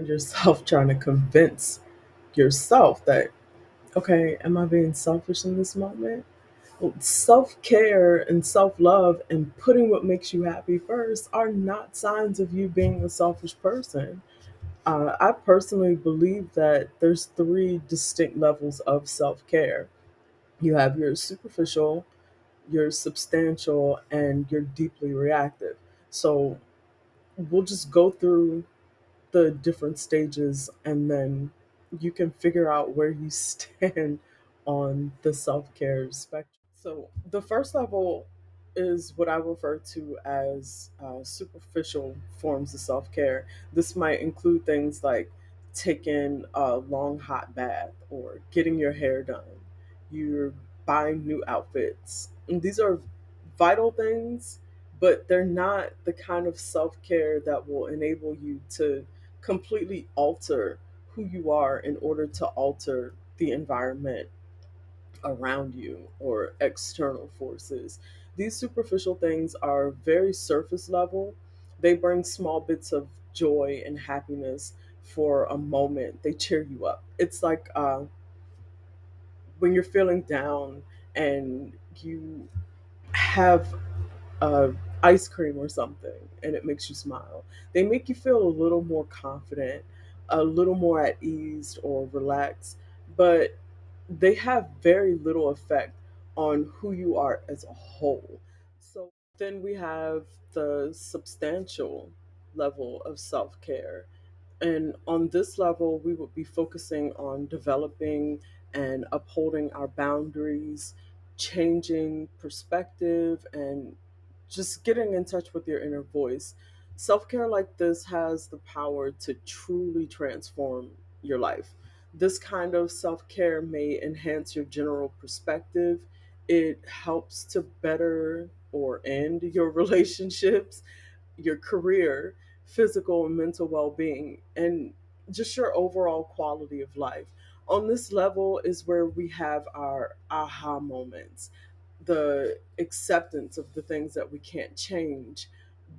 find yourself trying to convince yourself that, okay, am I being selfish in this moment? Well, self care and self love and putting what makes you happy first are not signs of you being a selfish person. I personally believe that there's three distinct levels of self care. You have your superficial, your substantial, and your deeply reactive. So we'll just go through the different stages and then you can figure out where you stand on the self-care spectrum. So the first level is what I refer to as superficial forms of self-care. This might include things like taking a long hot bath or getting your hair done. You're buying new outfits, and these are vital things, but they're not the kind of self-care that will enable you to completely alter who you are in order to alter the environment around you or external forces. These superficial things are very surface level. They bring small bits of joy and happiness for a moment. They cheer you up. It's like when you're feeling down and you have ice cream or something and it makes you smile. They make you feel a little more confident, a little more at ease or relaxed, but they have very little effect on who you are as a whole. So then we have the substantial level of self care. And on this level, we would be focusing on developing and upholding our boundaries, changing perspective, and just getting in touch with your inner voice. Self care like this has the power to truly transform your life. This kind of self care may enhance your general perspective. It helps to better or end your relationships, your career, physical and mental well being, and just your overall quality of life. On this level is where we have our aha moments, the acceptance of the things that we can't change,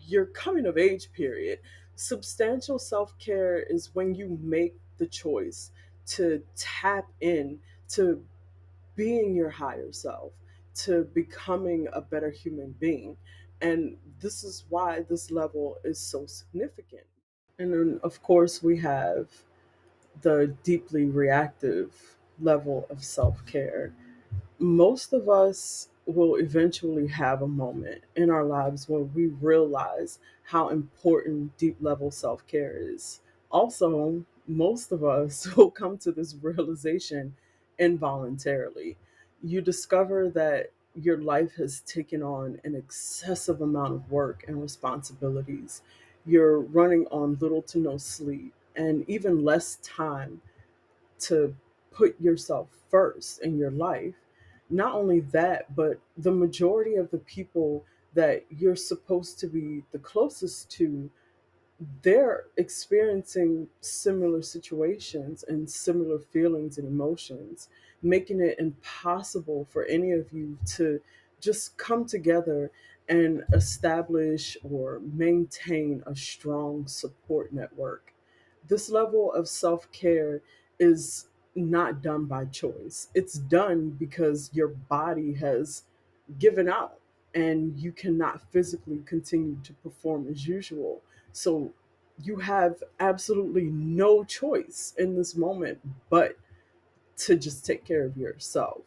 your coming of age period. Substantial self care is when you make the choice to tap in to being your higher self, to becoming a better human being. And this is why this level is so significant. And then, of course, we have the deeply reactive level of self care. Most of us will eventually have a moment in our lives when we realize how important deep level self care is. Also, most of us will come to this realization involuntarily. You discover that your life has taken on an excessive amount of work and responsibilities. You're running on little to no sleep and even less time to put yourself first in your life. Not only that, but the majority of the people that you're supposed to be the closest to, they're experiencing similar situations and similar feelings and emotions, making it impossible for any of you to just come together and establish or maintain a strong support network. This level of self care is not done by choice, it's done because your body has given out and you cannot physically continue to perform as usual. So you have absolutely no choice in this moment but to just take care of yourself.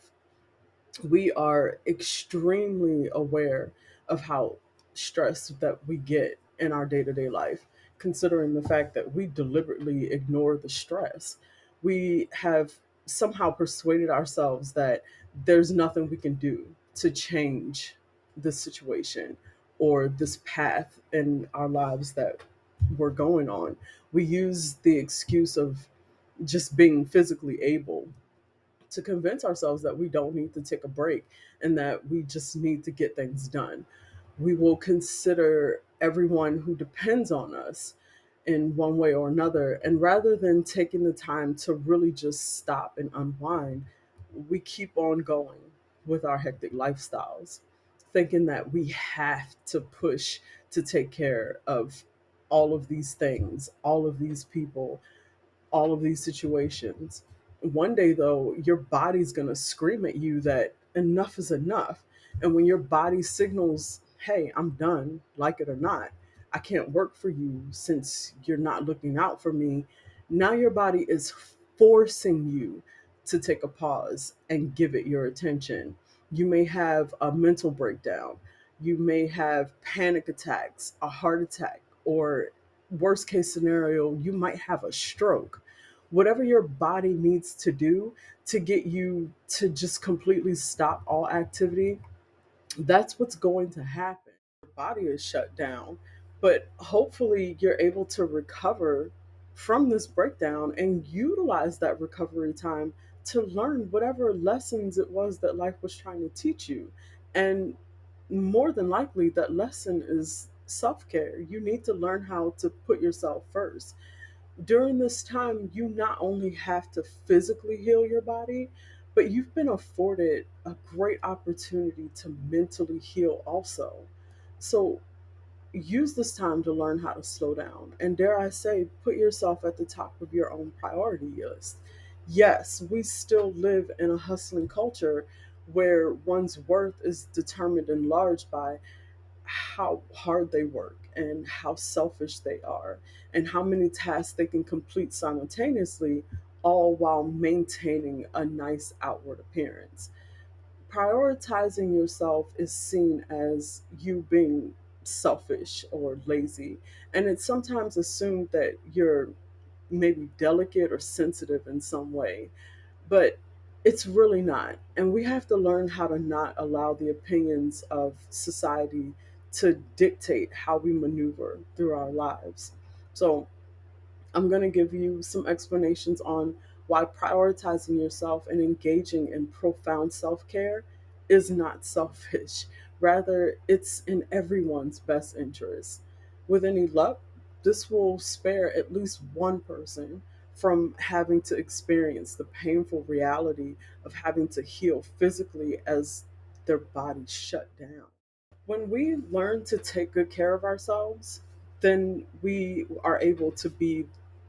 We are extremely aware of how stressed that we get in our day-to-day life, considering the fact that we deliberately ignore the stress. We have somehow persuaded ourselves that there's nothing we can do to change this situation or this path in our lives that we're going on. We use the excuse of just being physically able to convince ourselves that we don't need to take a break and that we just need to get things done. We will consider everyone who depends on us in one way or another. And rather than taking the time to really just stop and unwind, we keep on going with our hectic lifestyles, thinking that we have to push to take care of all of these things, all of these people, all of these situations. One day, though, your body's going to scream at you that enough is enough. And when your body signals, hey, I'm done, like it or not, I can't work for you since you're not looking out for me, now your body is forcing you to take a pause and give it your attention. You may have a mental breakdown. You may have panic attacks, a heart attack, or worst case scenario, you might have a stroke. Whatever your body needs to do to get you to just completely stop all activity, that's what's going to happen. Your body is shut down, but hopefully you're able to recover from this breakdown and utilize that recovery time to learn whatever lessons it was that life was trying to teach you. And more than likely, that lesson is self care. You need to learn how to put yourself first. During this time, you not only have to physically heal your body, but you've been afforded a great opportunity to mentally heal also. So use this time to learn how to slow down. And dare I say, put yourself at the top of your own priority list. Yes, we still live in a hustling culture where one's worth is determined in large by how hard they work and how selfish they are and how many tasks they can complete simultaneously, all while maintaining a nice outward appearance. Prioritizing yourself is seen as you being selfish or lazy, and it's sometimes assumed that you're maybe delicate or sensitive in some way, but it's really not. And we have to learn how to not allow the opinions of society to dictate how we maneuver through our lives. So, I'm going to give you some explanations on why prioritizing yourself and engaging in profound self care is not selfish. Rather, it's in everyone's best interest. With any luck, this will spare at least one person from having to experience the painful reality of having to heal physically as their bodies shut down. When we learn to take good care of ourselves, then we are able to be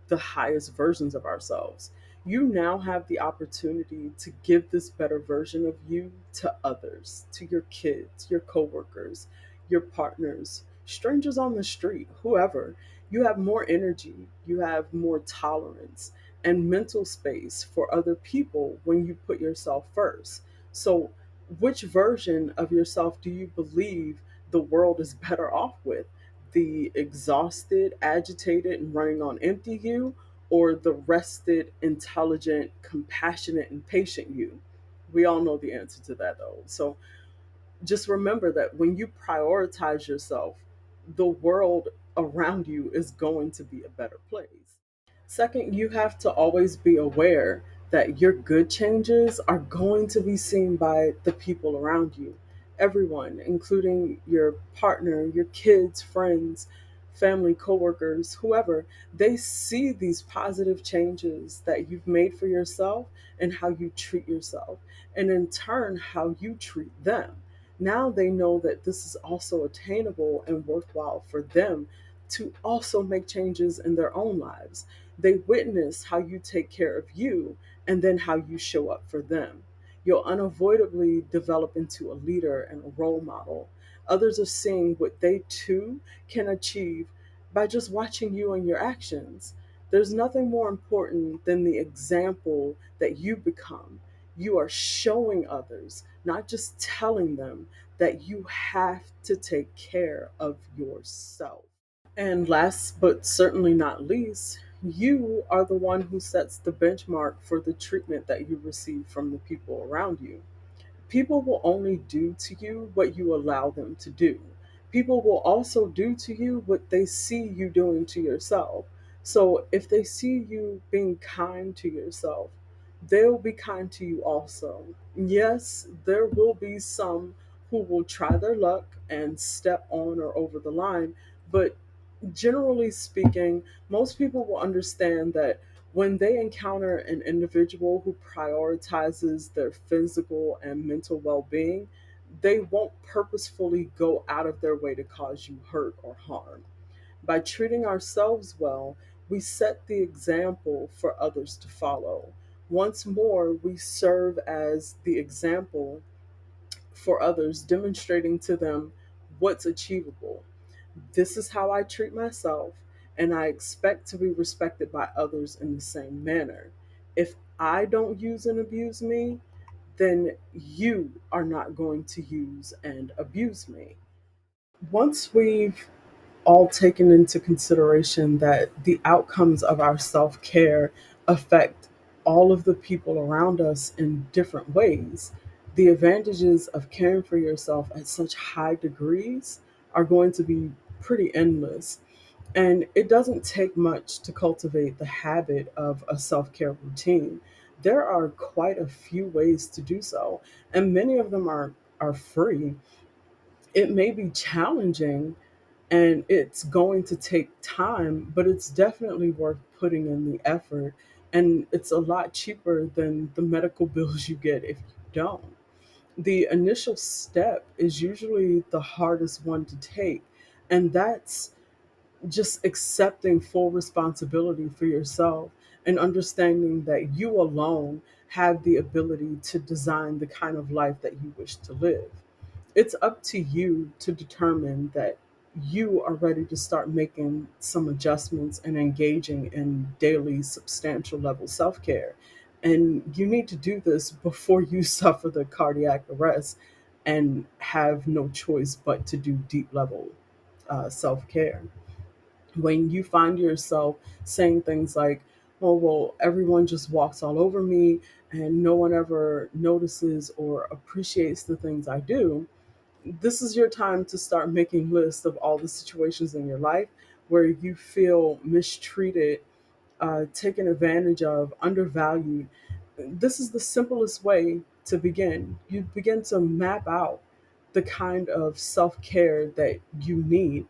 the highest versions of ourselves. You now have the opportunity to give this better version of you to others, to your kids, your coworkers, your partners, strangers on the street, whoever. You have more energy, you have more tolerance and mental space for other people when you put yourself first. So, which version of yourself do you believe the world is better off with? The exhausted, agitated, and running on empty you, or the rested, intelligent, compassionate, and patient you? We all know the answer to that, though. So just remember that when you prioritize yourself, the world around you is going to be a better place. Second, you have to always be aware that your good changes are going to be seen by the people around you. Everyone, including your partner, your kids, friends, family, coworkers, whoever, they see these positive changes that you've made for yourself and how you treat yourself, and in turn, how you treat them. Now they know that this is also attainable and worthwhile for them to also make changes in their own lives. They witness how you take care of you and then how you show up for them. You'll unavoidably develop into a leader and a role model. Others are seeing what they too can achieve by just watching you and your actions. There's nothing more important than the example that you become. You are showing others, not just telling them, that you have to take care of yourself. And last but certainly not least, you are the one who sets the benchmark for the treatment that you receive from the people around you. People will only do to you what you allow them to do. People will also do to you what they see you doing to yourself. So if they see you being kind to yourself, they'll be kind to you also. Yes, there will be some who will try their luck and step on or over the line, but generally speaking, most people will understand that when they encounter an individual who prioritizes their physical and mental well being, they won't purposefully go out of their way to cause you hurt or harm. By treating ourselves well, we set the example for others to follow. Once more, we serve as the example for others, demonstrating to them what's achievable. This is how I treat myself, and I expect to be respected by others in the same manner. If I don't use and abuse me, then you are not going to use and abuse me. Once we've all taken into consideration that the outcomes of our self care affect all of the people around us in different ways, the advantages of caring for yourself at such high degrees are going to be pretty endless. And it doesn't take much to cultivate the habit of a self care routine. There are quite a few ways to do so, and many of them are free. It may be challenging and it's going to take time, but it's definitely worth putting in the effort. And it's a lot cheaper than the medical bills you get if you don't. The initial step is usually the hardest one to take, and that's just accepting full responsibility for yourself and understanding that you alone have the ability to design the kind of life that you wish to live. It's up to you to determine that you are ready to start making some adjustments and engaging in daily substantial level self-care. And you need to do this before you suffer the cardiac arrest and have no choice but to do deep level self-care. When you find yourself saying things like, oh, well, everyone just walks all over me and no one ever notices or appreciates the things I do, this is your time to start making lists of all the situations in your life where you feel mistreated, taken advantage of, undervalued. This is the simplest way to begin. You begin to map out the kind of self care that you need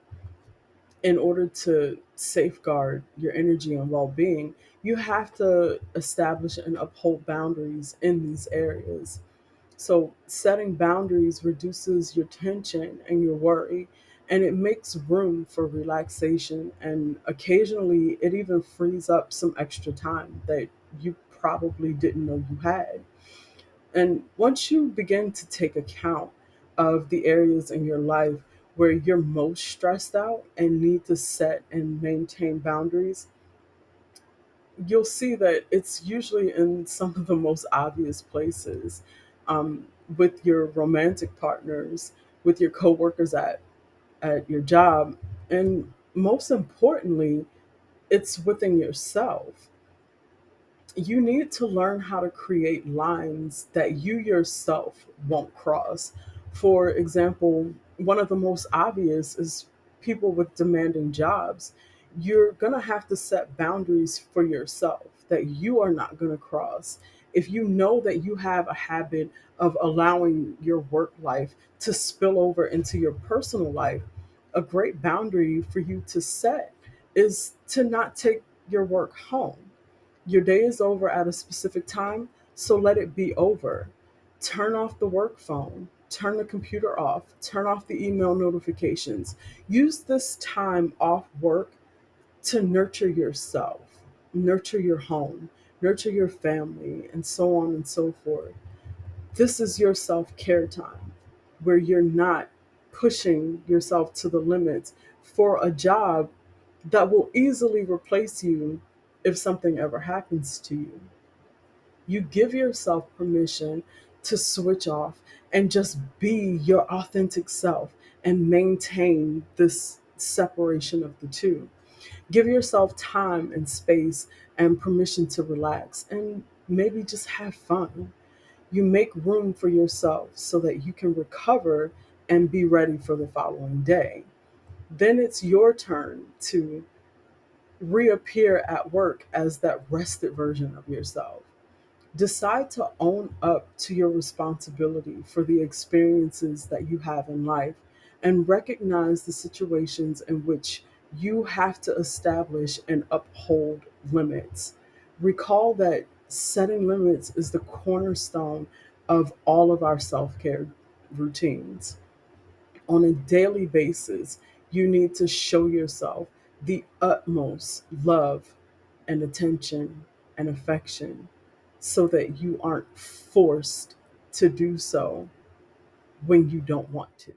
in order to safeguard your energy and well being. You have to establish and uphold boundaries in these areas. So, setting boundaries reduces your tension and your worry, and it makes room for relaxation. And occasionally, it even frees up some extra time that you probably didn't know you had. And once you begin to take account of the areas in your life where you're most stressed out and need to set and maintain boundaries, you'll see that it's usually in some of the most obvious places, with your romantic partners, with your coworkers at your job, and most importantly, it's within yourself. You need to learn how to create lines that you yourself won't cross. For example, one of the most obvious is people with demanding jobs. You're going to have to set boundaries for yourself that you are not going to cross. If you know that you have a habit of allowing your work life to spill over into your personal life, a great boundary for you to set is to not take your work home. Your day is over at a specific time, so let it be over. Turn off the work phone, turn the computer off, turn off the email notifications. Use this time off work to nurture yourself, nurture your home, nurture your family, and so on and so forth. This is your self care time where you're not pushing yourself to the limits for a job that will easily replace you if something ever happens to you. You give yourself permission to switch off and just be your authentic self and maintain this separation of the two. Give yourself time and space and permission to relax and maybe just have fun. You make room for yourself so that you can recover and be ready for the following day. Then it's your turn to reappear at work as that rested version of yourself. Decide to own up to your responsibility for the experiences that you have in life and recognize the situations in which you have to establish and uphold limits. Recall that setting limits is the cornerstone of all of our self care routines. On a daily basis, you need to show yourself the utmost love and attention and affection so that you aren't forced to do so when you don't want to.